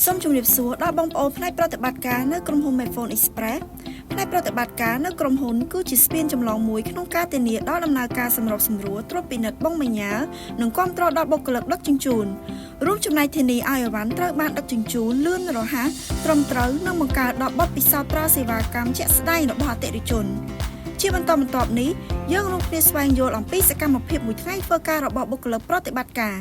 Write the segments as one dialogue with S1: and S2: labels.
S1: សូមជម្រាបសួរដល់បងប្អូនផ្នែកប្រតិបត្តិការនៅក្រុមហ៊ុន Medphone Express ផ្នែកប្រតិបត្តិការនៅក្រុមហ៊ុនគឺជាស្ពានចម្លងមួយក្នុងការធានាដល់ដំណើរការសម្របសម្រួលត្រួតពិនិត្យបងមញ្ញានិងគាំទ្រដល់បុគ្គលិកដឹកជញ្ជូនរួមចំណែកធានាឲ្យអីវ៉ាន់ត្រូវបានដឹកជញ្ជូនលឿនរហ័សត្រឹមត្រូវនិងបង្កើតដល់បទពិសោធន៍ប្រើសេវាកម្មជាក់ស្ដែងរបស់អតិថិជនជាបន្តបន្ទាប់នេះយើងរួមគ្នាស្វែងយល់អំពីសកម្មភាពមួយថ្ងៃធ្វើការរបស់បុគ្គលិកប្រតិបត្តិការ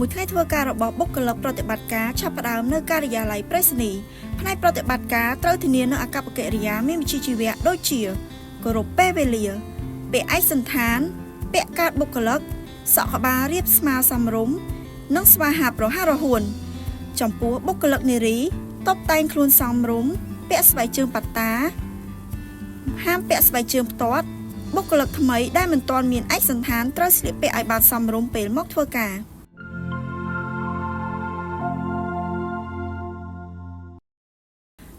S1: មួយថ្ងៃធ្វើការរបស់បុគ្គលិកប្រតិបត្តិការចាប់ផ្ដើមនៅការិយាល័យប្រៃសណីย์ផ្នែកប្រតិបត្តិការត្រូវធានានូវអាកប្បកិរិយាមានវិជ្ជាជីវៈដូចជាគោរពពេលវេលាពាក់ឯកសណ្ឋានពាក់កាតបុគ្គលិកសក់ក្បាលរាបស្មើសមរម្យនិងស្វាហាប់រហ័សរហួនចំពោះបុគ្គលិកនារីតុបតែងខ្លួនសមរម្យពាក់ស្បែកជើងប៉ាតាហាមពាក់ស្បែកជើងផ្ទាត់បុគ្គលិកថ្មីដែលមិនទាន់មានឯកសណ្ឋានត្រូវស្លៀកពាក់ឲ្យបានសមរម្យពេលមកធ្វើការ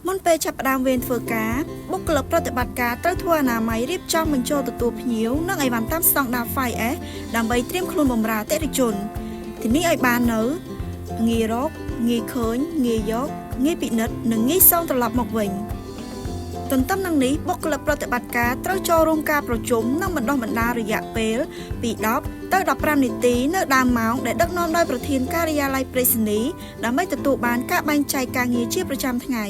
S1: មុនពេលចាប់ផ្ដើមវេនធ្វើការបុគ្គលិកប្រតិបត្តិការត្រូវធ្វើអនាម័យរៀបចំបញ្ចូលទទួលភ្ញៀវនិងអីវ៉ាន់តាមស្តង់ដារ 5S ដើម្បីត្រៀមខ្លួនបម្រើអតិថិជនធានាឲ្យបាននៅងាយរកងាយឃើញងាយយកងាយពិនិត្យនិងងាយសងត្រឡប់មកវិញទន្ទឹមនឹងនេះបុគ្គលិកប្រតិបត្តិការត្រូវចូលរួមការប្រជុំនិងបណ្ដុះបណ្ដាលរយៈពេលពី10ទៅ15នាទីនៅដើមម៉ោងដែលដឹកនាំដោយប្រធានការិយាល័យប្រៃសណីย์ដើម្បីទទួលបានការបែងចែកការងារជាប្រចាំថ្ងៃ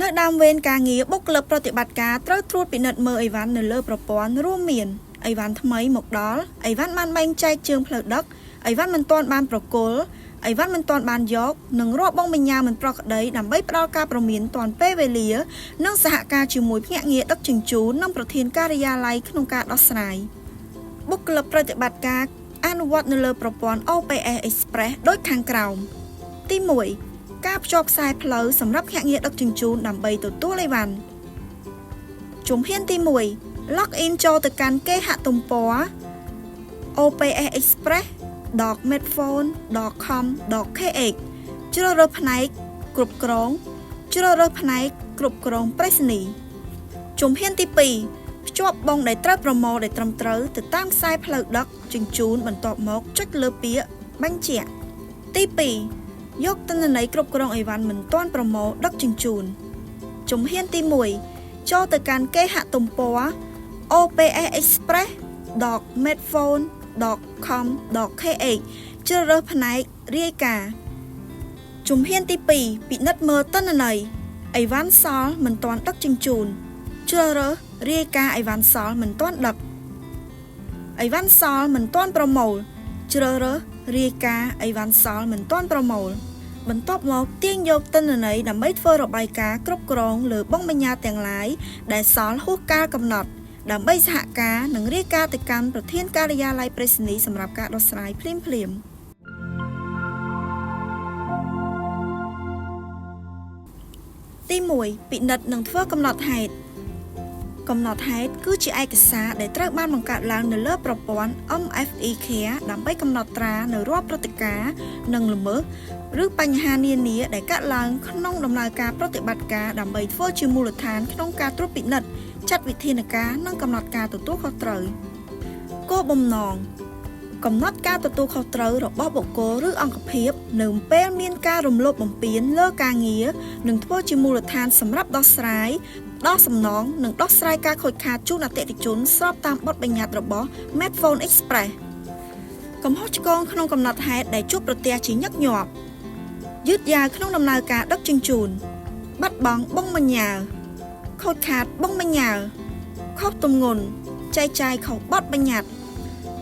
S1: នៅដើមវេនការងារបុគ្គលិកប្រតិបត្តិការត្រូវត្រួតពិនិត្យមើលអីវ៉ាន់នៅលើប្រព័ន្ធរួមមានអីវ៉ាន់ថ្មីមកដល់អីវ៉ាន់បានបែងចែកជើងផ្លូវដឹកអីវ៉ាន់មិនទាន់បានប្រគល់អីវ៉ាន់មិនទាន់បានយកនិងរាប់បងបញ្ញាមិនប្រក្រតីដើម្បីផ្ដល់ការព្រមានទាន់ពេលវេលានិងសហការជាមួយភ្នាក់ងារដឹកជញ្ជូននិងប្រធានការិយាល័យក្នុងការដោះស្រាយបុគ្គលិកប្រតិបត្តិការអនុវត្តនៅលើប្រព័ន្ធ OPS Express ដូចខាងក្រោមទី1ការភ្ជាប់ខ្សែផ្លូវសម្រាប់ភ្នាក់ងារដឹកជញ្ជូនដើម្បីទទួលអីវ៉ាន់ជំហានទី1 log in ចូលទៅកាន់គេហទំព័រ opsexpress.medphone.com.kh ជ្រើសរើសផ្នែកគ្រប់គ្រងជ្រើសរើសផ្នែកគ្រប់គ្រងប្រៃសណីย์ជំហានទី2ភ្ជាប់បងដែលត្រូវប្រមូលដែលត្រឹមត្រូវទៅតាមខ្សែផ្លូវដឹកជញ្ជូនបន្ទាប់មកចុចលើពាក្យបញ្ជាក់ទី2យកទិន្នន័យគ្រប់គ្រងអីវ៉ាន់មិនទាន់ប្រមូលដឹកជញ្ជូនជំហានទី1ចូលទៅកាន់គេហទំព័រ opsexpress.medphone.com.kh ជ្រើសរើសផ្នែករាយការណ៍ជំហានទី2ពិនិត្យមើលទិន្នន័យអីវ៉ាន់សល់មិនទាន់ដឹកជញ្ជូនជ្រើសរើសរាយការណ៍អីវ៉ាន់សល់មិនទាន់ដឹកអីវ៉ាន់សល់មិនទាន់ប្រមូលជ្រើសរើសរាយការណ៍អីវ៉ាន់សល់មិនទាន់ប្រមូលបន្ទាប់មកទាញយកទិន្នន័យដើម្បីធ្វើរបាយការណ៍គ្រប់គ្រងលើបងបញ្ញាទាំងឡាយដែលសល់ហួសកាលកំណត់ដើម្បីសហការនិងរាយការណ៍ទៅកាន់ប្រធានការិយាល័យប្រៃសណីย์សម្រាប់ការដោះស្រាយភ្លាមទី1ពិនិត្យនិងធ្វើកំណត់ហេតុកំណត់ហេតុគឺជាឯកសារដែលត្រូវបានបង្កើតឡើងនៅលើប្រព័ន្ធ MFE Care ដើម្បីកំណត់ត្រានៅរាល់ព្រឹត្តិការណ៍និងល្មើសឬបញ្ហានានាដែលកើតឡើងក្នុងដំណើរការប្រតិបត្តិការដើម្បីធ្វើជាមូលដ្ឋានក្នុងការត្រួតពិនិត្យចាត់វិធានការនិងកំណត់ការទទួលខុសត្រូវគោលបំណងកំណត់ការទទួលខុសត្រូវរបស់បុគ្គលឬអង្គភាពនៅពេលមានការរំលោភបំពានលើការងារនិងធ្វើជាមូលដ្ឋានសម្រាប់ដោះស្រាយដល់សំណងនិងដោះស្រាយការខូចខាតជូនអតិថិជនស្របតាមបទបញ្ញត្តិរបស់ Medphone Express កំហុសឆ្គងក្នុងកំណត់ហេតុដែលជួបប្រទះជាញឹកញាប់យឺតយ៉ាវក្នុងដំណើរការដឹកជញ្ជូនបាត់បង់បងបញ្ញាខូចខាតបងបញ្ញាខុសទម្ងន់ចែកចាយខុសបទបញ្ញត្តិ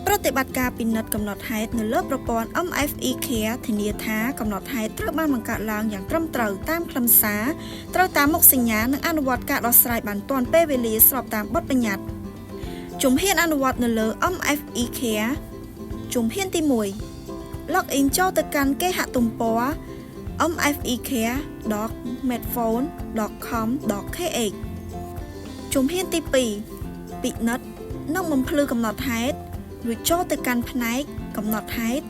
S1: ប្រតិបត្តិការពិនិត្យកំណត់ហេតុនៅលើប្រព័ន្ធ MFE Care ធានាថាកំណត់ហេតុត្រូវបានបង្កើតឡើងយ៉ាងត្រឹមត្រូវតាមខ្លឹមសារត្រូវតាមមុខសញ្ញានិងអនុវត្តការដោះស្រាយបានទាន់ពេលវេលាស្របតាមបទបញ្ញត្តិជំហានអនុវត្តនៅលើ MFE Care ជំហានទី1 log in ចូលទៅកាន់គេហទំព័រ mfecare.medphone.com.kh ជំហានទី2ពិនិត្យនិងបំភ្លឺកំណត់ហេតុរួចចូលទៅកាន់ផ្នែកកំណត់ហេតុ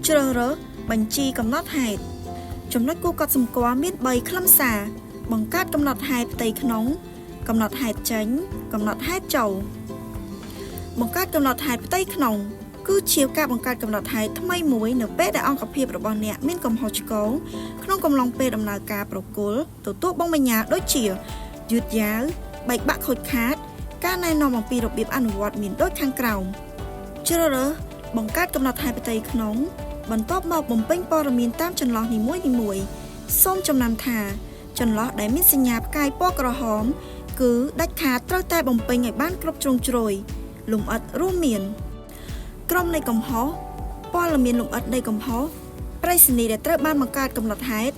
S1: ជ្រើសរើសបញ្ជីកំណត់ហេតុចំណុចគួរកត់សម្គាល់មាន3ខ្លឹមសារបង្កើតកំណត់ហេតុផ្ទៃក្នុង កំណត់ហេតុចេញកំណត់ហេតុចូលបង្កើតកំណត់ហេតុផ្ទៃក្នុងគឺជាការបង្កើតកំណត់ហេតុថ្មីមួយនៅពេលដែលអង្គភាពរបស់អ្នកមានកំហុសឆ្គងក្នុងកំឡុងពេលដំណើរការប្រគល់ទទួលបងបញ្ញាដូចជាយឺតយ៉ាវបែកបាក់ខូចខាតការណែនាំអំពីរបៀបអនុវត្តមានដូចខាងក្រោមជ្រើសរើសបង្កើតកំណត់ហេតុផ្ទៃក្នុងបន្ទាប់មកបំពេញព័ត៌មានតាមចន្លោះនីមួយៗសូមចំណាំថាចន្លោះដែលមានសញ្ញាផ្កាយពណ៌ក្រហមគឺដាច់ខាតត្រូវតែបំពេញឲ្យបានគ្រប់ជ្រុងជ្រោយលំអិតរួមមានក្រុមនៃកំហុសព័ត៌មានលម្អិតនៃកំហុសប្រៃសណីដែលត្រូវបានបង្កើតកំណត់ហេតុ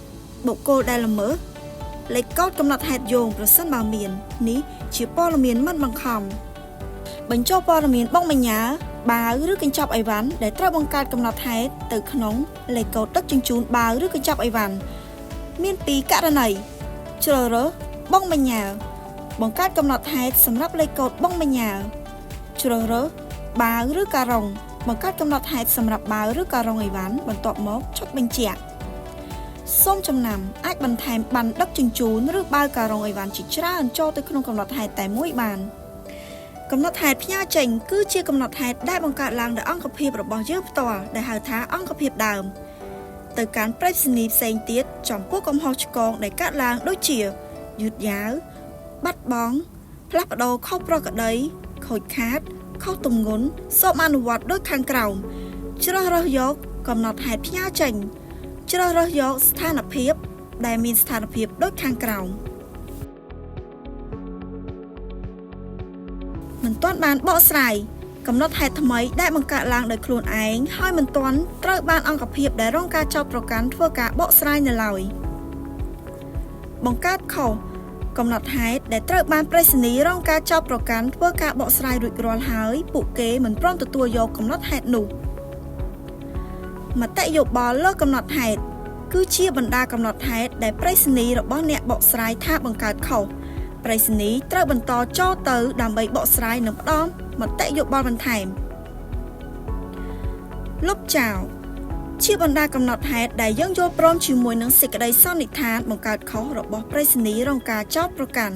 S1: បុគ្គលដែលល្មើសលេខកូដកំណត់ហេតុយោងប្រសិនបើមាននេះជាព័ត៌មានមិនបង្ខំបញ្ចូលព័ត៌មានបងបញ្ញាបាវឬកញ្ចប់អីវ៉ាន់ដែលត្រូវបង្កើតកំណត់ហេតុទៅក្នុងលេខកូដដឹកជញ្ជូនបាវឬកញ្ចប់អីវ៉ាន់មានពីរករណីជ្រើសរើសបងបញ្ញាបង្កើតកំណត់ហេតុសម្រាប់លេខកូដបងបញ្ញាជ្រើសរើសបាវឬការុងបង្កើតកំណត់ហេតុសម្រាប់បាវឬការុងអីវ៉ាន់បន្ទាប់មកចុចបញ្ជាក់សូមចំណាំអាចបន្ថែមប័ណ្ណដឹកជញ្ជូនឬបាវការុងអីវ៉ាន់ជាច្រើនចូលទៅក្នុងកំណត់ហេតុតែមួយបានកំណត់ហេតុផ្ញើចេញគឺជាកំណត់ហេតុដែលបង្កើតឡើងដោយអង្គភាពរបស់យើងផ្ទាល់ដែលហៅថាអង្គភាពដើមទៅកាន់ប្រៃសណីផ្សេងទៀតចំពោះកំហុសឆ្គងដែលកើតឡើងដូចជាយឺតយ៉ាវបាត់បង់ផ្លាស់ប្ដូរខុសប្រក្រតីខូចខាតខុសទម្ងន់សូមអនុវត្តដូចខាងក្រោមជ្រើសរើសយកកំណត់ហេតុផ្ញើចេញជ្រើសរើសយកស្ថានភាពដែលមានស្ថានភាពដូចខាងក្រោមមិនទាន់បានបកស្រាយកំណត់ហេតុថ្មីដែលបង្កើតឡើងដោយខ្លួនឯងហើយមិនទាន់ត្រូវបានអង្គភាពដែលរងការចោទប្រកាន់ធ្វើការបកស្រាយនៅឡើយបង្កើតខុសកំណត់ហេតុដែលត្រូវបានប្រៃសណីរងការចោទប្រកាន់ធ្វើការបកស្រាយរួចរាល់ហើយពួកគេមិនព្រមទទួលយកកំណត់ហេតុនោះមតិយោបល់លើកំណត់ហេតុគឺជាបណ្ដាកំណត់ហេតុដែលប្រៃសណីរបស់អ្នកបកស្រាយថាបង្កើតខុសប្រៃសណីត្រូវបន្តចូលទៅដើម្បីបកស្រាយនិងផ្ដំមតិយោបល់បន្ថែមលុបចោលជាបណ្ដាកំណត់ហេតុដែលយើងយល់ព្រមជាមួយនឹងសេចក្តីសន្និដ្ឋានបង្កើតខុសរបស់ប្រៃសណីរងការចោទប្រកាន់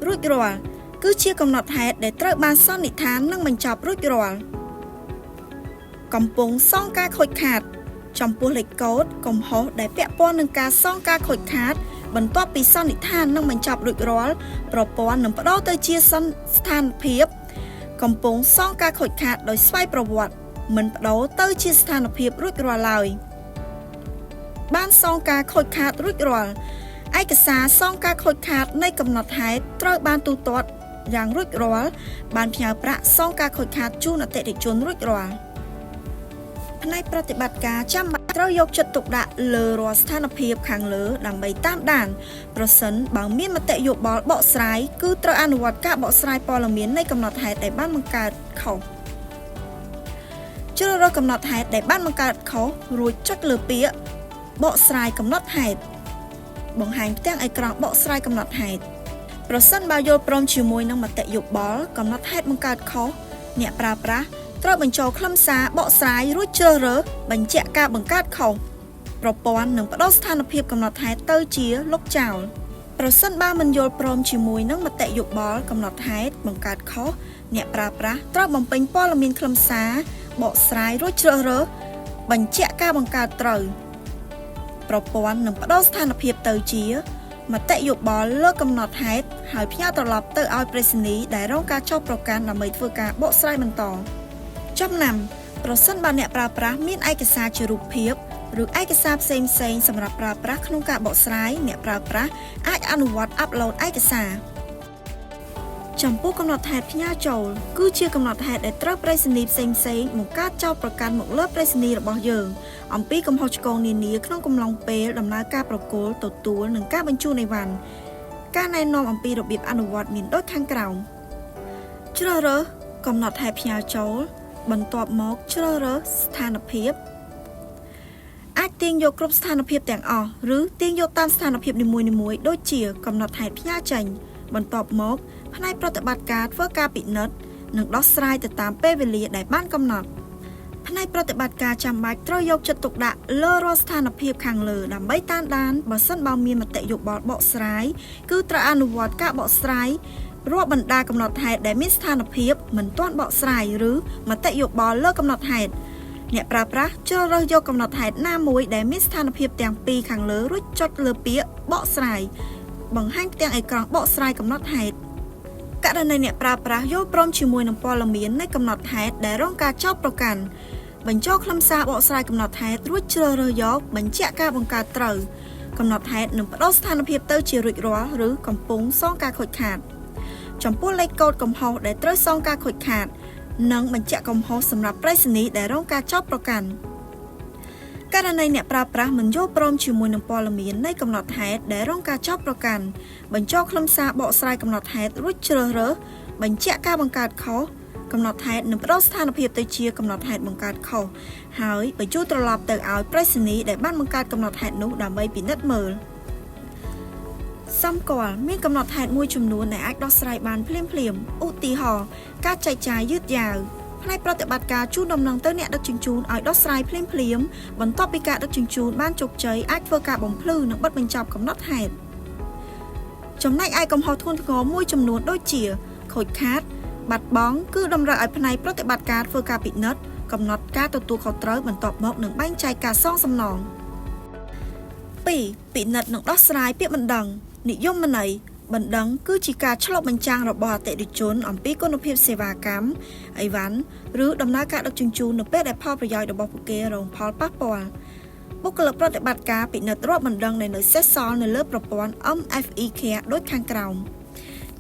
S1: រួចរាល់គឺជាកំណត់ហេតុដែលត្រូវបានសន្និដ្ឋាននិងបញ្ចប់រួចរាល់កំពុងសងការខូចខាតចំពោះលេខកូដកំហុសដែលពាក់ព័ន្ធនឹងការសងការខូចខាតបន្ទាប់ពីសន្និដ្ឋាននិងបញ្ចប់រួចរាល់ប្រព័ន្ធនឹងបដូរទៅជាស្ថានភាពកំពុងសងការខូចខាតដោយស្វ័យប្រវត្តិមិនបដូរទៅជាស្ថានភាពរួចរាល់ឡើយបានសងការខូចខាតរួចរាល់ឯកសារសងការខូចខាតនៃកំណត់ហេតុត្រូវបានទូទាត់យ៉ាងរួចរាល់បានផ្ញើប្រាក់សងការខូចខាតជូនអតិថិជនរួចរាល់ផ្នែកប្រតិបត្តិការចាំបាច់ត្រូវយកចិត្តទុកដាក់លើរាល់ស្ថានភាពខាងលើដើម្បីតាមដានប្រសិនបើមានមតិយោបល់បកស្រាយគឺត្រូវអនុវត្តការបកស្រាយព័ត៌មាននៃកំណត់ហេតុដែលបានបង្កើតខុសជ្រើសរើសកំណត់ហេតុដែលបានបង្កើតខុសរួចចុចលើពាក្យបកស្រាយកំណត់ហេតុបង្ហាញផ្ទាំងអេក្រង់បកស្រាយកំណត់ហេតុប្រសិនបើយល់ព្រមជាមួយនឹងមតិយោបល់កំណត់ហេតុបង្កើតខុសអ្នកប្រើប្រាស់ត្រូវបញ្ចូលខ្លឹមសារបកស្រាយរួចជ្រើសរើសបញ្ជាក់ការបង្កើតខុសប្រព័ន្ធនឹងបដូរស្ថានភាពកំណត់ហេតុទៅជាលុបចោលប្រសិនបើមិនយល់ព្រមជាមួយនឹងមតិយោបល់កំណត់ហេតុបង្កើតខុសអ្នកប្រើប្រាស់ត្រូវបំពេញព័ត៌មានខ្លឹមសារបកស្រាយរួចជ្រើសរើសបញ្ជាក់ការបង្កើតត្រូវប្រព័ន្ធនឹងបដូរស្ថានភាពទៅជាមតិយោបល់លើកំណត់ហេតុហើយផ្ញើត្រឡប់ទៅឲ្យប្រៃសណីដែលរងការចោទប្រកាន់ដើម្បីធ្វើការបកស្រាយបន្តចំណាំប្រសិនបើអ្នកប្រើប្រាស់មានឯកសារជារូបភាពឬឯកសារផ្សេងៗសម្រាប់ប្រើប្រាស់ក្នុងការបកស្រាយអ្នកប្រើប្រាស់អាចអនុវត្តអាប់ឡូតឯកសារចំពោះកំណត់ហេតុផ្ញើចូលគឺជាកំណត់ហេតុដែលត្រូវប្រៃសណីផ្សេងៗបង្កើតចោទប្រកាន់មកលើប្រៃសណីរបស់យើងអំពីកំហុសឆ្គងនានាក្នុងកំឡុងពេលដំណើរការប្រគល់ទទួលនិងការបញ្ជូនអីវ៉ាន់ការណែនាំអំពីរបៀបអនុវត្តមានដូចខាងក្រោមជ្រើសរើសកំណត់ហេតុផ្ញើចូលបន្ទាប់មកជ្រើសរើសស្ថានភាពអាចទាញយកគ្រប់ស្ថានភាពទាំងអស់ឬទាញយកតាមស្ថានភាពនីមួយៗដូចជាកំណត់ហេតុផ្ញើចេញបន្ទាប់មកផ្នែកប្រតិបត្តិការធ្វើការពិនិត្យនិងដោះស្រាយទៅតាមពេលវេលាដែលបានកំណត់ ផ្នែកប្រតិបត្តិការចាំបាច់ត្រូវយកចិត្តទុកដាក់លើរាល់ស្ថានភាពខាងលើដើម្បីតាមដានបើសិនបើមានមតិយោបល់បកស្រាយគឺត្រូវអនុវត្តការបកស្រាយរាប់បណ្ដាកំណត់ហេតុដែលមានស្ថានភាពមិនទាន់បកស្រាយឬមតិយោបល់លើកំណត់ហេតុអ្នកប្រើប្រាស់ជ្រើសរើសយកកំណត់ហេតុណាមួយដែលមានស្ថានភាពទាំងពីរខាងលើរួចចុចលើពាក្យបកស្រាយបង្ហាញផ្ទាំងអេក្រង់បកស្រាយកំណត់ហេតុករណីអ្នកប្រើប្រាស់យល់ព្រមជាមួយនឹងព័ត៌មាននៃកំណត់ហេតុដែលរងការចោទប្រកាន់បញ្ចូលខ្លឹមសារបកស្រាយកំណត់ហេតុរួចជ្រើសរើសយកបញ្ជាក់ការបង្កើតត្រូវកំណត់ហេតុនឹងបដូរស្ថានភាពទៅជារួចរាល់ឬកំពុងសងការខូចខាតចំពោះលេខកូដកំហុសដែលត្រូវសងការខូចខាតនិងបញ្ជាក់កំហុសសម្រាប់ប្រៃសណីដែលរងការចោទប្រកាន់ករណីអ្នកប្រើប្រាស់មិនយល់ព្រមជាមួយនឹងព័ត៌មាននៃកំណត់ហេតុដែលរងការចោទប្រកាន់បញ្ចូលខ្លឹមសារបកស្រាយកំណត់ហេតុរួចជ្រើសរើសបញ្ជាក់ការបង្កើតខុសកំណត់ហេតុនឹងបដូរស្ថានភាពទៅជាកំណត់ហេតុបង្កើតខុសហើយបញ្ជូនត្រឡប់ទៅឲ្យប្រៃសណីដែលបានបង្កើតកំណត់ហេតុនោះដើម្បីពិនិត្យមើលសម្គាល់មានកំណត់ហេតុមួយចំនួនដែលអាចដោះស្រាយបានភ្លាមៗឧទាហរណ៍ការចែកចាយយឺតយ៉ាវផ្នែកប្រតិបត្តិការជូនដំណឹងទៅអ្នកដឹកជញ្ជូនឲ្យដោះស្រាយភ្លាមៗបន្ទាប់ពីការដឹកជញ្ជូនបានជោគជ័យអាចធ្វើការបំភ្លឺនិងបិទបញ្ចប់កំណត់ហេតុចំណែកឯកំហុសធ្ងន់ធ្ងរមួយចំនួនដូចជាខូចខាតបាត់បង់គឺតម្រូវឲ្យផ្នែកប្រតិបត្តិការធ្វើការពិនិត្យកំណត់ការទទួលខុសត្រូវបន្ទាប់មកនឹងបែងចែកការសងសំណង 2. ពិនិត្យនិងដោះស្រាយពាក្យបណ្ដឹងនិយមន័យបណ្ដឹងគឺជាការឆ្លុះបញ្ចាំងរបស់អតិថិជនអំពីគុណភាពសេវាកម្មអីវ៉ាន់ឬដំណើរការដឹកជញ្ជូននៅពេលដែលផលប្រយោជន៍របស់ពួកគេរងផលប៉ះពាល់បុគ្គលិកប្រតិបត្តិការពិនិត្យរាប់បណ្ដឹងដែលនៅសេសសល់នៅលើប្រព័ន្ធ MFE Care ដូចខាងក្រោម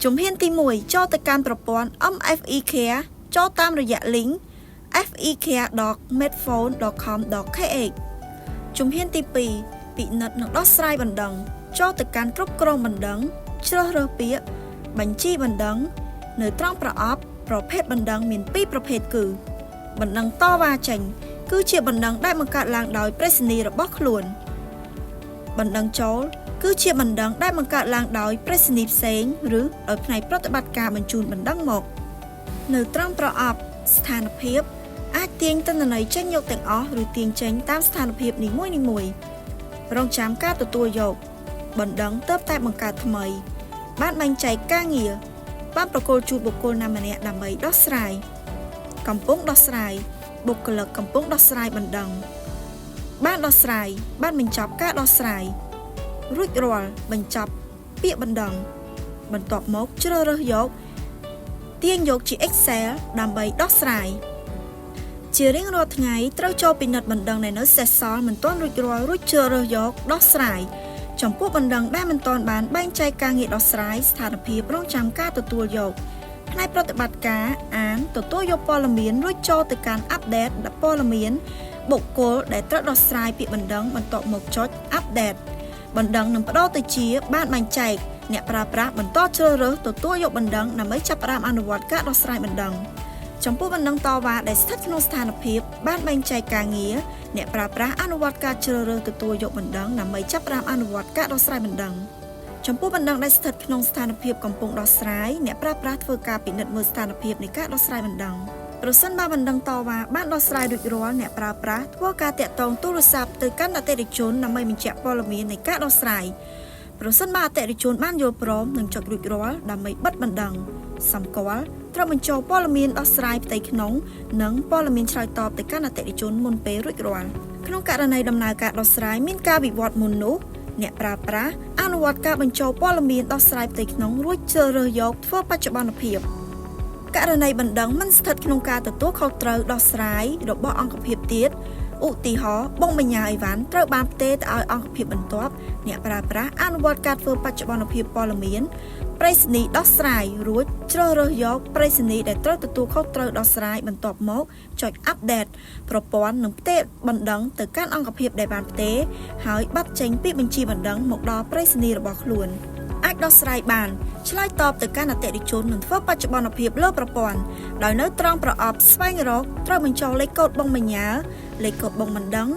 S1: ជំហានទី1ចូលទៅកាន់ប្រព័ន្ធ MFE Care ចូលតាមរយៈ link fecare.medphone.com.kh ជំហានទី2ពិនិត្យនិងដោះស្រាយបណ្ដឹងចូលទៅកាន់គ្រប់គ្រងបណ្ដឹងជ្រើសរើសពាក្យបញ្ជីបណ្ដឹងនៅត្រង់ប្រអប់ប្រភេទបណ្ដឹងមាន2ប្រភេទគឺបណ្ដឹងតវ៉ាចេញគឺជាបណ្ដឹងដែលបង្កើតឡើងដោយប្រៃសណីរបស់ខ្លួនបណ្ដឹងចូលគឺជាបណ្ដឹងដែលបង្កើតឡើងដោយប្រៃសណីផ្សេងឬដោយផ្នែកប្រតិបត្តិការបញ្ជូនបណ្ដឹងមកនៅត្រង់ប្រអប់ស្ថានភាពអាចទាញទិន្នន័យចេញយកទាំងអស់ឬទាញចេញតាមស្ថានភាពនីមួយៗរងចាំការទទួលយកបណ្ដឹងទើបតែបង្កើតថ្មីបានបែងចែកការងារបានប្រគល់ជូនបុគ្គលណាម្នាក់ដើម្បីដោះស្រាយកំពុងដោះស្រាយបុគ្គលិកកំពុងដោះស្រាយបណ្ដឹងបានដោះស្រាយបានបញ្ចប់ការដោះស្រាយរួចរាល់បញ្ចប់ពាក្យបណ្ដឹងបន្ទាប់មកជ្រើសរើសយកទាញយកជា Excel ដើម្បីដោះស្រាយជារៀងរាល់ថ្ងៃត្រូវចូលពិនិត្យបណ្ដឹងដែលនៅសេសសល់មិនទាន់រួចរាល់រួចជ្រើសរើសយកដោះស្រាយចំពោះបណ្ដឹងដែលមិនទាន់បានបែងចែកការងារដោះស្រាយស្ថានភាពរងចាំការទទួលយកផ្នែកប្រតិបត្តិការអានទទួលយកព័ត៌មានរួចចូលទៅកាន់អាប់ដេតព័ត៌មានបុគ្គលដែលត្រូវដោះស្រាយពាក្យបណ្ដឹងបន្ទាប់មកចុចអាប់ដេតបណ្ដឹងនឹងបដូរទៅជាបានបែងចែកអ្នកប្រើប្រាស់បន្តជ្រើសរើសទទួលយកបណ្ដឹងដើម្បីចាប់ផ្ដើមអនុវត្តការដោះស្រាយបណ្ដឹងចំពោះបណ្ដឹងតវ៉ាដែលស្ថិតក្នុងស្ថានភាពបានបែងចែកការងារអ្នកប្រើប្រាស់អនុវត្តការជ្រើសរើសទទួលយកបណ្ដឹងដើម្បីចាប់ផ្ដើមអនុវត្តការដោះស្រាយបណ្ដឹងចំពោះបណ្ដឹងដែលស្ថិតក្នុងស្ថានភាពកំពុងដោះស្រាយអ្នកប្រើប្រាស់ធ្វើការពិនិត្យមើលស្ថានភាពនៃការដោះស្រាយបណ្ដឹងប្រសិនបើបណ្ដឹងតវ៉ាបានដោះស្រាយរួចរាល់អ្នកប្រើប្រាស់ធ្វើការតាក់ទងទូរស័ព្ទទៅកាន់អតិថិជនដើម្បីបញ្ជាក់ព័ត៌មាននៃការដោះស្រាយប្រសិនបើអតិថិជនបានយល់ព្រមនឹងចុចរួចរាល់ដើម្បីបិទបណ្ដឹងសម្គាល់ត្រូវបញ្ចូលព័ត៌មានដោះស្រាយផ្ទៃក្នុងនិងព័ត៌មានឆ្លើយតបទៅកាន់អតិថិជនមុនពេលរួចរាល់ក្នុងករណីដំណើរការដោះស្រាយមានការវិវត្តមុននោះអ្នកប្រើប្រាស់អនុវត្តការបញ្ចូលព័ត៌មានដោះស្រាយផ្ទៃក្នុងរួចជ្រើសរើសយកធ្វើបច្ចុប្បន្នភាពករណីបណ្ដឹងមិនស្ថិតក្នុងការទទួលខុសត្រូវដោះស្រាយរបស់អង្គភាពទៀតឧទាហរណ៍បងបញ្ញាអីវ៉ាន់ត្រូវបានផ្ទេរទៅឲ្យអង្គភាពបន្ទាប់អ្នកប្រើប្រាស់អនុវត្តការធ្វើបច្ចុប្បន្នភាពព័ត៌មានប្រៃសណីដោះស្រាយរួចជ្រើសរើសយកប្រៃសណីដែលត្រូវទទួលខុសត្រូវដោះស្រាយបន្ទាប់មកចុចអាប់ដេតប្រព័ន្ធនឹងផ្ទេរបណ្ដឹងទៅកាន់អង្គភាពដែលបានផ្ទេរហើយបាត់ចេញពីបញ្ជីបណ្ដឹងមកដល់ប្រៃសណីរបស់ខ្លួនអាចដោះស្រាយបានឆ្លើយតបទៅកាន់អតិថិជននិងធ្វើបច្ចុប្បន្នភាពលើប្រព័ន្ធដោយនៅត្រង់ប្រអប់ស្វែងរកត្រូវបញ្ចូលលេខកូដបងបញ្ញាលេខកូដបងបណ្ដឹង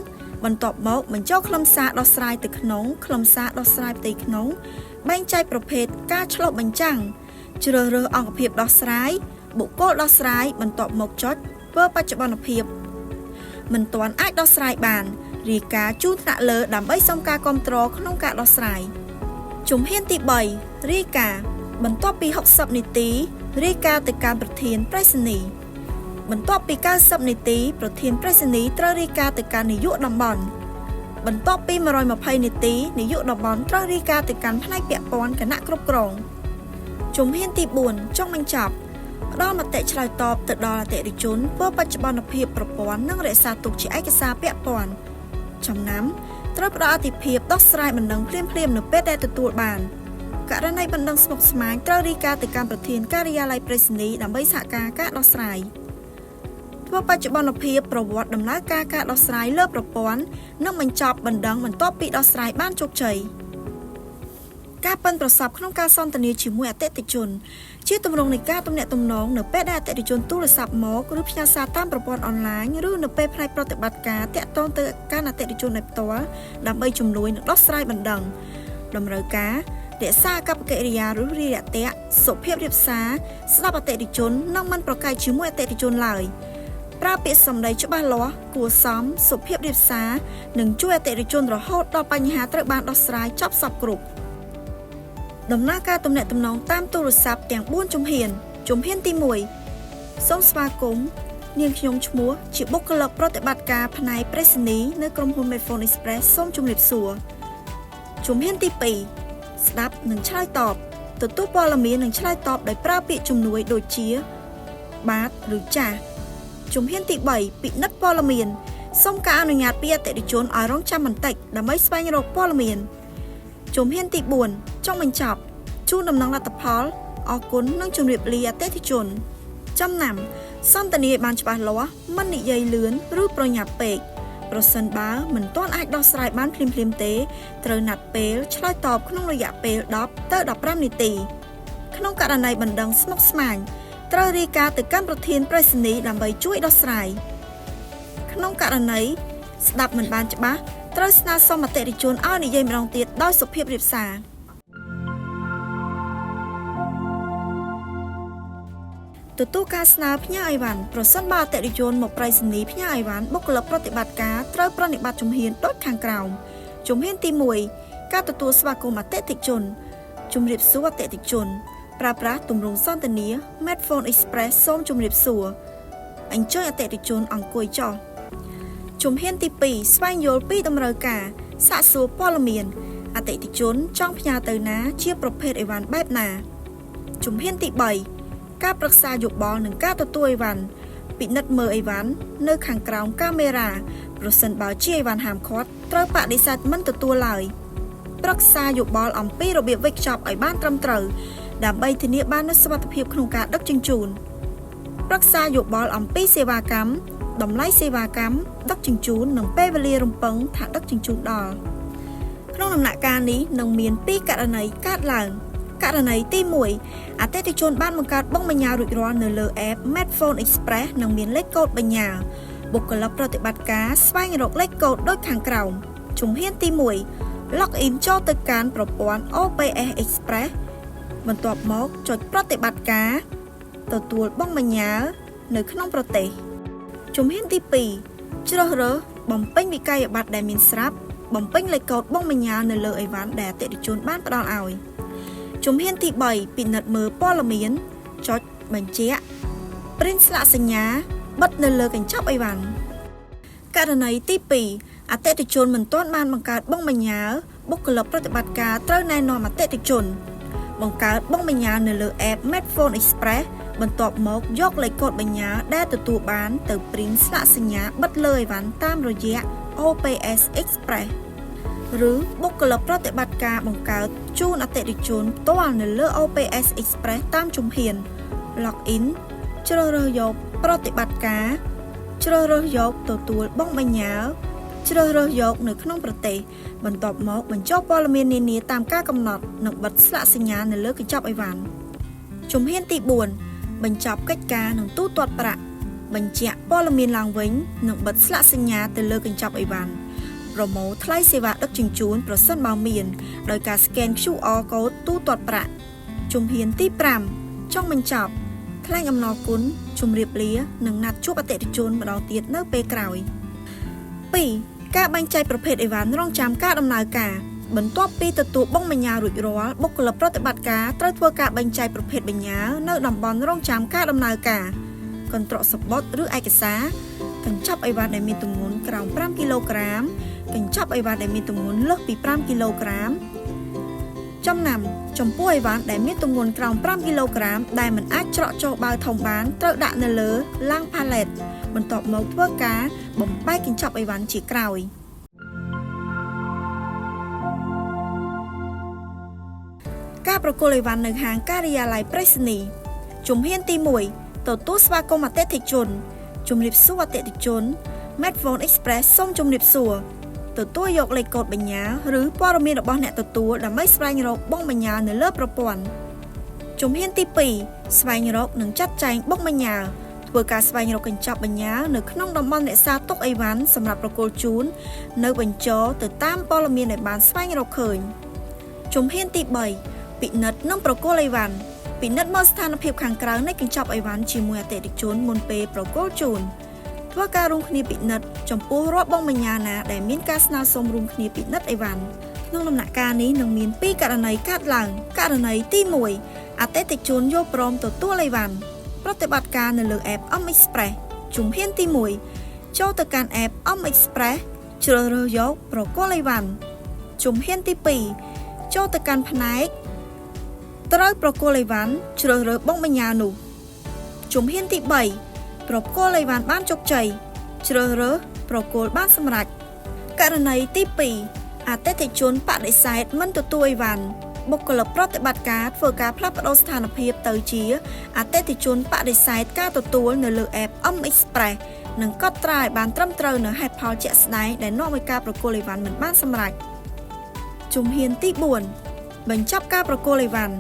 S1: បន្ទាប់មកបញ្ចូលខ្លឹមសារដោះស្រាយទៅក្នុងខ្លឹមសារដោះស្រាយផ្ទៃក្នុងបែងចែកប្រភេទការឆ្លុះបញ្ចាំងជ្រើសរើសអង្គភាពដោះស្រាយបុគ្គលដោះស្រាយបន្ទាប់មកចុចធ្វើបច្ចុប្បន្នភាព មិនទាន់អាចដោះស្រាយបានរាយការណ៍ជូនថ្នាក់លើដើម្បីសុំការគាំទ្រក្នុងការដោះស្រាយជំហានទី3រាយការណ៍បន្ទាប់ពី60នាទីរាយការណ៍ទៅកាន់ប្រធានប្រៃសណីយ៍បន្ទាប់ពី90នាទីប្រធានប្រៃសណីយ៍ត្រូវរាយការណ៍ទៅកាន់នាយកតំបន់បន្ទាប់ពី120នាទីនាយកតំបន់ត្រូវរាយការណ៍ទៅកាន់ផ្នែកពាក់ព័ន្ធគណៈគ្រប់គ្រងជំហានទី4ចុងបញ្ចប់ផ្ដល់មតិឆ្លើយតបទៅដល់អតិថិជនធ្វើបច្ចុប្បន្នភាពប្រព័ន្ធនិងរក្សាទុកជាឯកសារពាក់ព័ន្ធចំណាំត្រូវផ្ដល់អាទិភាពដោះស្រាយបណ្ដឹងភ្លាមៗនៅពេលដែលទទួលបានករណីបណ្ដឹងស្មុគស្មាញត្រូវរាយការណ៍ទៅកាន់ប្រធានការិយាល័យប្រៃសណីយ៍ដើម្បីសហការការដោះស្រាយធ្វើបច្ចុប្បន្នភាពប្រវត្តិដំណើរការដោះស្រាយលើប្រព័ន្ធនិងបញ្ចប់បណ្ដឹងបន្ទាប់ពីដោះស្រាយបានជោគជ័យការប៉ិនប្រសពក្នុងការសន្ទនាជាមួយអតិថិជនជាទម្រង់នៃការទំនាក់ទំនងនៅពេលដែលអតិថិជនទូរស័ព្ទមកឬផ្ញើសារតាមប្រព័ន្ធអនឡាញឬនៅពេលផ្នែកប្រតិបត្តិការតាក់ទងទៅកាន់អតិថិជនដោយផ្ទាល់ដើម្បីជំនួយនិងដោះស្រាយបណ្ដឹងតម្រូវការរក្សាអាកប្បកិរិយាឬរាយរាក់ទាក់សុភាពរាបសារស្ដាប់អតិថិជននិងមិនប្រកែកជាមួយអតិថិជនឡើយប្រើពាក្យសម្ដីច្បាស់លាស់គួរសមសុភាពរាបសារនិងជួយអតិថិជនរហូតដល់បញ្ហាត្រូវបានដោះស្រាយចប់សពគ្រប់ដំណើរការទំនាក់ទំនងតាមទូរស័ព្ទទាំង4ជំហានទី1សូមស្វាគមន៍នាងខ្ញុំឈ្មោះជាបុគ្គលិកប្រតិបត្តិការផ្នែកប្រៃសណីយ៍នៅក្រុមហ៊ុន Medphone Express សូមជម្រាបសួរជំហានទី2ស្ដាប់និងឆ្លើយតបទទួលព័ត៌មាននិងឆ្លើយតបដោយប្រើពាក្យជំនួយដូចជាបាទឬចាសជំហានទី3ពិនិត្យព័ត៌មានសូមការអនុញ្ញាតពីអតិថិជនឲ្យរងចាំបន្តិចដើម្បីស្វែងរកព័ត៌មានជំហានទី4ចុងបញ្ចប់ជូនដំណឹងលទ្ធផលអរគុណនិងជម្រាបលាអតិថិជនចំណាំសន្ទនាឲ្យបានច្បាស់លាស់មិននិយាយលឿនឬប្រញាប់ពេកប្រសិនបើមិនទាន់អាចដោះស្រាយបានភ្លាមៗទេត្រូវណាត់ពេលឆ្លើយតបក្នុងរយៈពេល10ទៅ15នាទីក្នុងករណីបណ្ដឹងស្មុគស្មាញត្រូវរាយការណ៍ទៅកាន់ប្រធានប្រៃសណីយ៍ដើម្បីជួយដោះស្រាយក្នុងករណីស្ដាប់មិនបានច្បាស់ត្រូវស្នើសុំអតិថិជនឲ្យនិយាយម្ដងទៀតដោយសុភាពរាបសារទទួលការស្នើផ្ញើអីវ៉ាន់ប្រសិនបើអតិថិជនមកប្រៃសណីយ៍ផ្ញើអីវ៉ាន់បុគ្គលិកប្រតិបត្តិការត្រូវប្រតិបត្តិជំហានដូចខាងក្រោមជំហានទី1ការទទួលស្វាគមន៍អតិថិជនជម្រាបសួរអតិថិជនប្រើប្រាស់ទម្រង់សន្ទនា Medphone Express សូមជម្រាបសួរអញ្ជើញអតិថិជនអង្គុយចុះជំហានទី2ស្វែងយល់ពីតម្រូវការសាកសួរព័ត៌មានអតិថិជនចង់ផ្ញើទៅណាជាប្រភេទអីវ៉ាន់បែបណាជំហានទី3ការប្រឹក្សាយោបល់និងការទទួលអីវ៉ាន់ពិនិត្យមើលអីវ៉ាន់នៅខាងក្រោមកាមេរ៉ាប្រសិនបើជាអីវ៉ាន់ហាមឃាត់ត្រូវបដិសេធមិនទទួលឡើយប្រឹក្សាយោបល់អំពីរបៀបវេចខ្ចប់ឲ្យបានត្រឹមត្រូវដើម្បីធានាបាននូវសុវត្ថិភាពក្នុងការដឹកជញ្ជូនប្រឹក្សាយោបល់អំពីសេវាកម្មតម្លៃសេវាកម្មដឹកជញ្ជូននិងពេលវេលារំពឹងថាដឹកជញ្ជូនដល់ក្នុងដំណាក់កាលនេះនឹងមាន2ករណីកើតឡើងករណីទី1អតិថិជនបានបង្កើតបង់បញ្ញើរួចរាល់នៅលើ App Medphone Express និងមានលេខកូដបញ្ញើបុគ្គលិកប្រតិបត្តិការស្វែងរកលេខកូដដូចខាងក្រោមជំហានទី1 log in ចូលទៅកាន់ប្រព័ន្ធ OPS Express បន្ទាប់មកចុចប្រតិបត្តិការទទួលបង់បញ្ញើនៅក្នុងប្រទេសជំហានទី2ជ្រើសរើសបំពេញវិក័យប័ត្រដែលមានស្រាប់បំពេញលេខកូដបង់បញ្ញើនៅលើអីវ៉ាន់ដែលអតិថិជនបានផ្ដល់ឲ្យជំហានទី3ពិនិត្យមើលព័ត៌មានចុចបញ្ជាក់ print ស្លាកសញ្ញាបិទនៅលើកញ្ចប់អីវ៉ាន់ករណីទី2អតិថិជនមិនទាន់បានបង្កើតបង់បញ្ញើបុគ្គលិកប្រតិបត្តិការត្រូវណែនាំអតិថិជនបង្កើតបង់បញ្ញើនៅលើ App Medphone Express បន្ទាប់មកយកលេខកូដបញ្ញើដែលទទួលបានទៅ print ស្លាកសញ្ញាបិទលើអីវ៉ាន់តាមរយៈ OPS Express ឬបុគ្គលិកប្រតិបត្តិការបង្កើតជូនអតិថិជនផ្ទាល់នៅលើ OPS Express តាមជំហាន Login ជ្រើសរើសយកប្រតិបត្តិការជ្រើសរើសយកទទួលបង់បញ្ញើជ្រើសរើសយកនៅក្នុងប្រទេសបន្ទាប់មកបញ្ចុះព័ត៌មាននានាតាមការកំណត់និងបិទស្លាកសញ្ញានៅលើកញ្ចប់អីវ៉ាន់ជំហានទី4បញ្ចប់កិច្ចការនិងទូទាត់ប្រាក់បញ្ជាក់ព័ត៌មានឡើងវិញនិងបិទស្លាកសញ្ញាទៅលើកញ្ចប់អីវ៉ាន់ប្រម៉ូថ្លៃសេវាដឹកជញ្ជូនប្រសិនបើមានដោយការ scan QR code ទូទាត់ប្រាក់ជំហានទី5ចុងបញ្ចប់ថ្លែងអំណរគុណជម្រាបលានិងណាត់ជួបអតិថិជនម្ដងទៀតនៅពេលក្រោយ 2ការបែងចែកប្រភេទអីវ៉ាន់រងចាំការដំណើរការបន្ទាប់ពីទទួលបង់បញ្ញើរួចរាល់បុគ្គលិកប្រតិបត្តិការត្រូវធ្វើការបែងចែកប្រភេទបញ្ញើនៅតំបន់រងចាំការដំណើរការកន្ត្រកសំបុត្រឬឯកសារកញ្ចប់អីវ៉ាន់ដែលមានទម្ងន់ក្រោម5គីឡូក្រាមកញ្ចប់អីវ៉ាន់ដែលមានទម្ងន់លើសពី5គីឡូក្រាមចំណាំចំពោះអីវ៉ាន់ដែលមានទម្ងន់ក្រោម5គីឡូក្រាមដែលមិនអាចច្រកចូលបាវធំបានត្រូវដាក់នៅលើឡាំងផាឡេតបន្ទាប់មកធ្វើការបំបែកកញ្ចប់អីវ៉ាន់ជាក្រោយការប្រគល់អីវ៉ាន់នៅហាងការិយាល័យប្រៃសណីយ៍ជំហានទី1ទទួលស្វាគមន៍អតិថិជនជំរាបសួរអតិថិជន Medphone Express សូមជំរាបសួរទទួលយកលេខកូដបញ្ញើឬព័ត៌មានរបស់អ្នកទទួលដើម្បីស្វែងរកបុកបញ្ញើនៅលើប្រព័ន្ធជំហានទី2ស្វែងរកនិងចាត់ចែងបុកបញ្ញើធ្វើការស្វែងរកកញ្ចប់បញ្ញើនៅក្នុងតំបន់រក្សាទុកអីវ៉ាន់សម្រាប់ប្រគល់ជូននៅបញ្ចរទៅតាមព័ត៌មានដែលបានស្វែងរកឃើញជំហានទី3ពិនិត្យនិងប្រគល់អីវ៉ាន់ពិនិត្យមើលស្ថានភាពខាងក្រៅនៃកញ្ចប់អីវ៉ាន់ជាមួយអតិថិជនមុនពេលប្រគល់ជូនធ្វើការរួមគ្នាពិនិត្យចំពោះរាល់បុកបញ្ញើណាដែលមានការស្នើសុំរួមគ្នាពិនិត្យអីវ៉ាន់ក្នុងដំណាក់កាលនេះនឹងមាន2ករណីកើតឡើងករណីទី1អតិថិជនយល់ព្រមទទួលអីវ៉ាន់ប្រតិបត្តិការនៅលើ app Om Express ជំហានទី1ចូលទៅកាន់ app Om Express ជ្រើសរើសយកប្រគល់អីវ៉ាន់ជំហានទី2ចូលទៅកាន់ផ្នែកត្រូវប្រគល់អីវ៉ាន់ជ្រើសរើសបុកបញ្ញើនោះជំហានទី3ប្រគល់អីវ៉ាន់បានជោគជ័យជ្រើសរើសប្រគល់បានសម្រេចករណីទី2អតិថិជនបដិសេធមិនទទួលអីវ៉ាន់បុគ្គលិកប្រតិបត្តិការធ្វើការផ្លាស់ប្តូរស្ថានភាពទៅជាអតិថិជនបដិសេធការទទួលនៅលើ app Om Express និងកត់ត្រាឲ្យបានត្រឹមត្រូវនៅហេតុផលជាក់ស្ដែងដែលនាំឲ្យការប្រគល់អីវ៉ាន់មិនបានសម្រេចជំហានទី4បញ្ចប់ការប្រគល់អីវ៉ាន់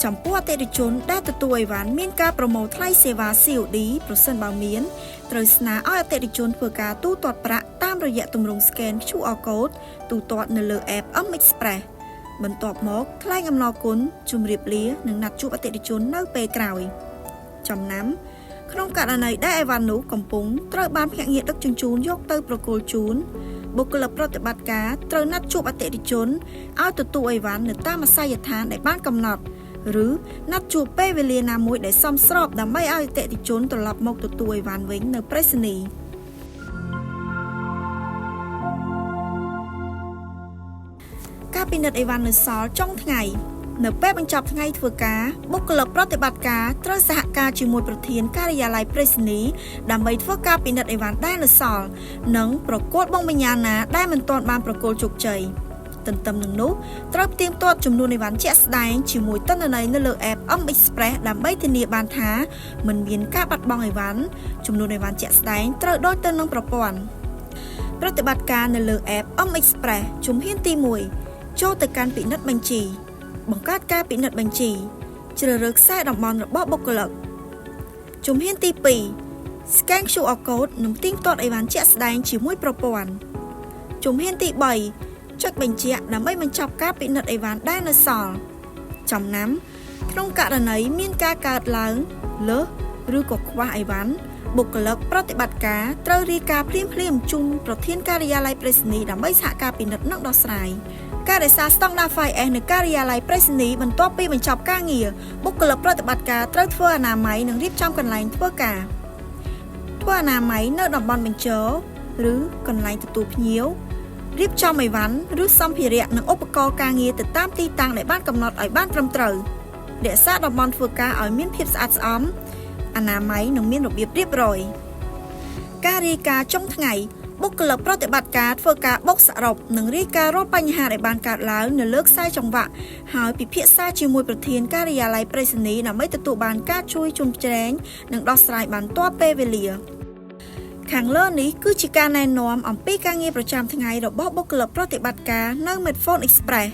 S1: ចំពោះអតិថិជនដែលទទួលអីវ៉ាន់មានការប្រមូលថ្លៃសេវា COD ប្រសិនបើមានត្រូវស្នើឲ្យអតិថិជនធ្វើការទូទាត់ប្រាក់តាមរយៈទម្រង់ scan QR code ទូទាត់នៅលើ app Om Express បន្ទាប់មកថ្លែងអំណរគុណជម្រាបលានិងណាត់ជួបអតិថិជននៅពេលក្រោយចំណាំក្នុងករណីដែលអីវ៉ាន់នោះកំពុងត្រូវបានភ្នាក់ងារដឹកជញ្ជូនយកទៅប្រគល់ជូនបុគ្គលិកប្រតិបត្តិការត្រូវណាត់ជួបអតិថិជនឲ្យទទួលអីវ៉ាន់នៅតាមអាសយដ្ឋានដែលបានកំណត់ឬណាត់ជួបពេលវេលាណាមួយដែលសមស្របដើម្បីឲ្យអតិថិជនត្រឡប់មកទទួលអីវ៉ាន់វិញនៅប្រៃសណីយ៍ការពិនិត្យអីវ៉ាន់នៅសល់ចុងថ្ងៃនៅពេលបញ្ចប់ថ្ងៃធ្វើការបុគ្គលិកប្រតិបត្តិការត្រូវសហការជាមួយប្រធានការិយាល័យប្រៃសណីយ៍ដើម្បីធ្វើការពិនិត្យអីវ៉ាន់ដែលនៅសល់និងប្រកួតបុកបញ្ញើណាដែលមិនទាន់បានប្រគល់ជោគជ័យទន្ទឹមនឹងនោះត្រូវផ្ទៀងផ្ទាត់ចំនួនអីវ៉ាន់ជាក់ស្ដែងជាមួយទិន្នន័យនៅលើ app Om Express ដើម្បីធានាបានថាមិនមានការបាត់បង់អីវ៉ាន់ចំនួនអីវ៉ាន់ជាក់ស្ដែងត្រូវដូចទៅនឹងប្រព័ន្ធប្រតិបត្តិការនៅលើ app Om Express ជំហានទី1ចូលទៅកាន់ពិនិត្យបញ្ជីបង្កើតការពិនិត្យបញ្ជីជ្រើសរើសខ្សែតំបន់របស់បុគ្គលិកជំហានទី2 scan QR code និងផ្ទៀងផ្ទាត់អីវ៉ាន់ជាក់ស្ដែងជាមួយប្រព័ន្ធជំហានទី3ចុចបញ្ជាក់ដើម្បីបញ្ចប់ការពិនិត្យអីវ៉ាន់ដែលនៅសល់ចំណាំក្នុងករណីមានការកើតឡើងលើសឬក៏ខ្វះអីវ៉ាន់បុគ្គលិកប្រតិបត្តិការត្រូវរាយការណ៍ភ្លាមៗជូនប្រធានការិយាល័យប្រៃសណីយ៍ដើម្បីសហការពិនិត្យនិងដោះស្រាយការរក្សាស្តង់ដារ 5S នៅការិយាល័យប្រៃសណីយ៍បន្ទាប់ពីបញ្ចប់ការងារបុគ្គលិកប្រតិបត្តិការត្រូវធ្វើអនាម័យនិងរៀបចំកន្លែងធ្វើការធ្វើអនាម័យនៅតំបន់បញ្ចរឬកន្លែងទទួលភ្ញៀវរៀបចំអីវ៉ាន់ឬសម្ភារៈនិងឧបករណ៍ការងារទៅតាមទីតាំងដែលបានកំណត់ឲ្យបានត្រឹមត្រូវរក្សាតំបន់ធ្វើការឲ្យមានភាពស្អាតស្អំអនាម័យនិងមានរបៀបរៀបរយការរាយការណ៍ចុងថ្ងៃបុគ្គលិកប្រតិបត្តិការធ្វើការបូកសរុបនិងរាយការណ៍រាល់បញ្ហាដែលបានកើតឡើងនៅលើខ្សែចង្វាក់ហើយពិភាក្សាជាមួយប្រធានការិយាល័យប្រៃសណីយ៍ដើម្បីទទួលបានការជួយជញ្ជ្រែងនិងដោះស្រាយបានទាន់ពេលវេលាខាងលើនេះគឺជាការណែនាំអំពីការងារប្រចាំថ្ងៃរបស់បុគ្គលិកប្រតិបត្តិការនៅ Medphone Express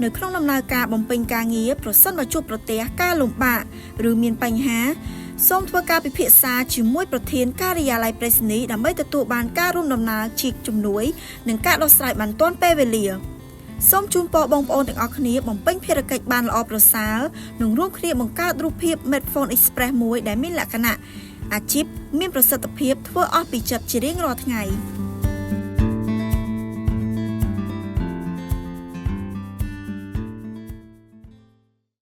S1: នៅក្នុងដំណើរការបំពេញការងារប្រសិនបើជួបប្រទះការលំបាកឬមានបញ្ហាសូមធ្វើការពិភាក្សាជាមួយប្រធានការិយាល័យប្រៃសណីយ៍ដើម្បីទទួលបានការរួមដំណើរជាជំនួយនិងការដោះស្រាយបានទាន់ពេលវេលាសូមជូនពរបងប្អូនទាំងអស់គ្នាបំពេញភារកិច្ចបានល្អប្រសើរនិងរួមគ្នាបង្កើតរូបភាព Medphone Express មួយដែលមានលក្ខណៈអាជីពមានប្រសិទ្ធភាពធ្វើអស់ពីចិត្តជារៀងរាល់ថ្ងៃ